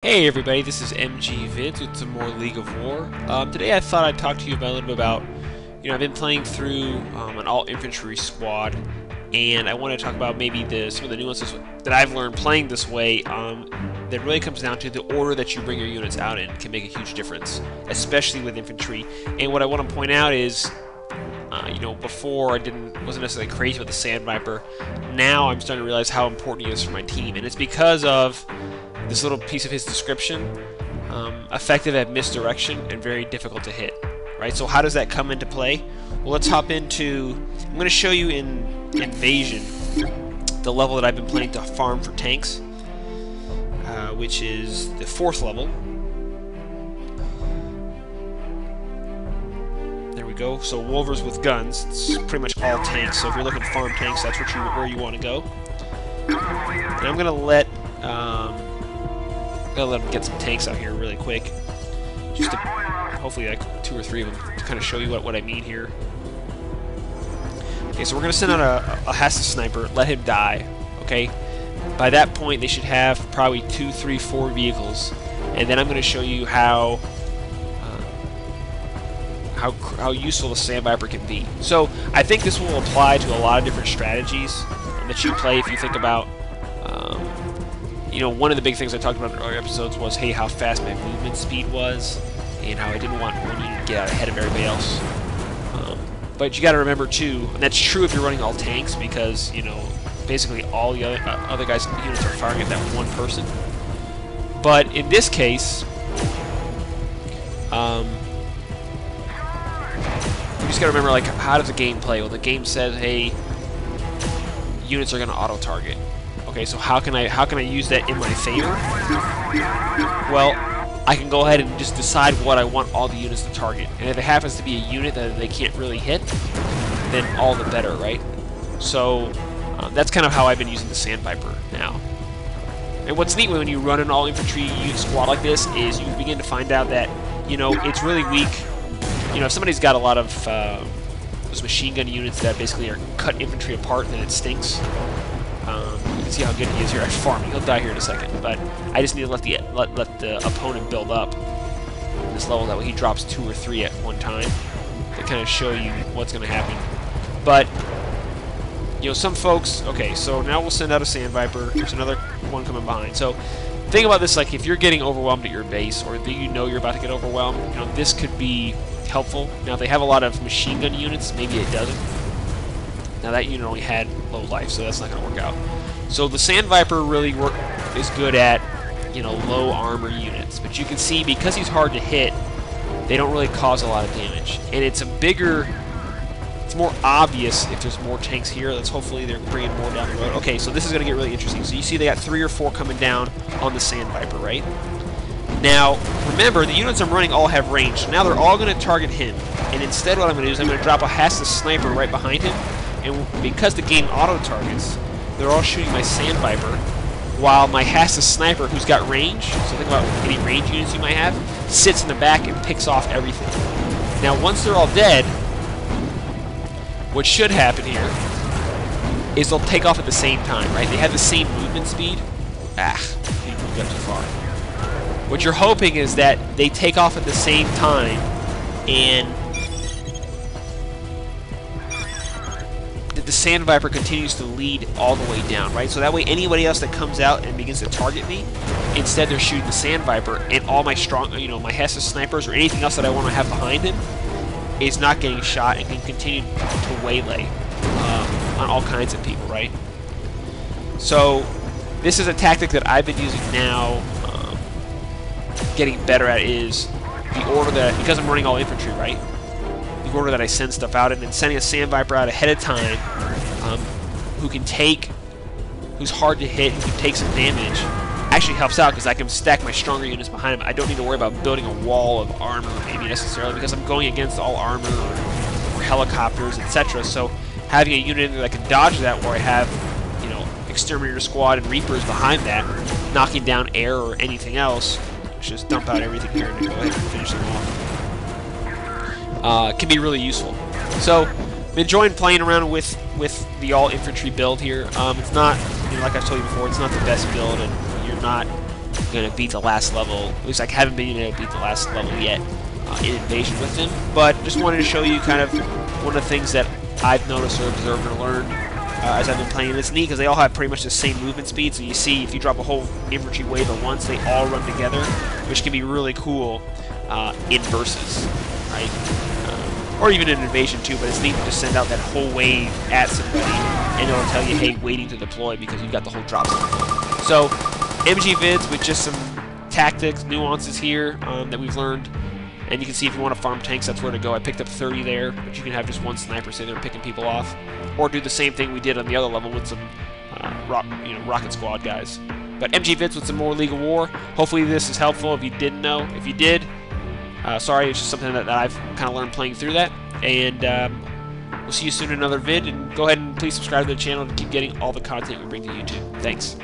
Hey everybody, this is MG Vince with some more League of War. Today I thought I'd talk to you about a little bit about, I've been playing through an all-infantry squad, and I want to talk about maybe some of the nuances that I've learned playing this way that really comes down to the order that you bring your units out in can make a huge difference, especially with infantry. And what I want to point out is, before I wasn't necessarily crazy about the Sand Viper. Now I'm starting to realize how important he is for my team, and it's because of this little piece of his description: effective at misdirection and very difficult to hit. Right? So how does that come into play? Well, let's hop into. I'm going to show you in Invasion the level that I've been playing to farm for tanks, which is the 4th level. There we go. So Wolvers with guns. It's pretty much all tanks. So if you're looking to farm tanks, that's where you want to go. And I'm gonna let them get some tanks out here really quick, just to hopefully like 2 or 3 of them to kind of show you what I mean here. Okay, so we're gonna send out a Hassa sniper, let him die. Okay, by that point they should have probably 2, 3, 4 vehicles, and then I'm gonna show you how useful the Sand Viper can be. So I think this will apply to a lot of different strategies that you play. If you think about, one of the big things I talked about in earlier episodes was, hey, how fast my movement speed was, and how I didn't want one unit to get out ahead of everybody else. But you got to remember too, and that's true if you're running all tanks, because basically all the other guys' units are firing at that one person. But in this case, you just gotta remember, like, how does the game play? Well, the game says, hey, units are gonna auto-target. Okay, so how can I use that in my favor? Well, I can go ahead and just decide what I want all the units to target. And if it happens to be a unit that they can't really hit, then all the better, right? So that's kind of how I've been using the Sand Viper now. And what's neat when you run an all-infantry squad like this is you begin to find out that, it's really weak. If somebody's got a lot of those machine gun units that basically are cut infantry apart, then it stinks. You can see how good he is here at farming. He'll die here in a second, but I just need to let the opponent build up this level. That way he drops 2 or 3 at one time to kind of show you what's going to happen. But some folks. Okay, so now we'll send out a Sand Viper. There's another one coming behind. So think about this: like, if you're getting overwhelmed at your base, or you're about to get overwhelmed, this could be helpful. Now, if they have a lot of machine gun units, maybe it doesn't. Now, that unit only had low life, so that's not going to work out. So the Sand Viper really is good at, low armor units. But you can see, because he's hard to hit, they don't really cause a lot of damage. And it's more obvious if there's more tanks here. Hopefully they're bringing more down the road. Okay, so this is going to get really interesting. So you see they got 3 or 4 coming down on the Sand Viper, right? Now, remember, the units I'm running all have range, so now they're all going to target him. And instead what I'm going to do is I'm going to drop a Hassa sniper right behind him, and because the game auto-targets, they're all shooting my Sand Viper, while my Hassa sniper, who's got range, so think about any range units you might have, sits in the back and picks off everything. Now, once they're all dead, what should happen here is they'll take off at the same time, right? They have the same movement speed. He moved up too far. What you're hoping is that they take off at the same time, and that the Sand Viper continues to lead all the way down, right? So that way anybody else that comes out and begins to target me, instead they're shooting the Sand Viper, and all my strong, my Hassa snipers or anything else that I want to have behind him is not getting shot and can continue to waylay on all kinds of people, right? So this is a tactic that I've been using now, getting better at, is the order that, because I'm running all infantry, right? The order that I send stuff out in, and sending a Sand Viper out ahead of time, who's hard to hit, who can take some damage, actually helps out, because I can stack my stronger units behind him. I don't need to worry about building a wall of armor maybe necessarily, because I'm going against all armor or helicopters, etc. So having a unit in there that can dodge that, where I have, Exterminator Squad and Reapers behind that, knocking down air or anything else, just dump out everything here and go ahead and finish them off. Can be really useful. So, I'm enjoying playing around with the all infantry build here. It's not, like I've told you before, it's not the best build, and you're not going to beat the last level. At least I haven't been able to beat the last level yet in Invasion with them. But just wanted to show you kind of one of the things that I've noticed or observed or learned as I've been playing. It's neat because they all have pretty much the same movement speed. So you see, if you drop a whole infantry wave at once, they all run together, which can be really cool in versus, right? Or even in Invasion too, but it's neat to just send out that whole wave at somebody, and it'll tell you, hey, waiting to deploy, because you've got the whole drop zone. So, MG vids with just some tactics, nuances here that we've learned. And you can see if you want to farm tanks, that's where to go. I picked up 30 there, but you can have just one sniper sitting there picking people off. Or do the same thing we did on the other level with some Rocket Squad guys. But MG vids with some more League of War. Hopefully this is helpful if you didn't know. If you did, sorry, it's just something that I've kind of learned playing through that. And we'll see you soon in another vid. And go ahead and please subscribe to the channel to keep getting all the content we bring to YouTube. Thanks.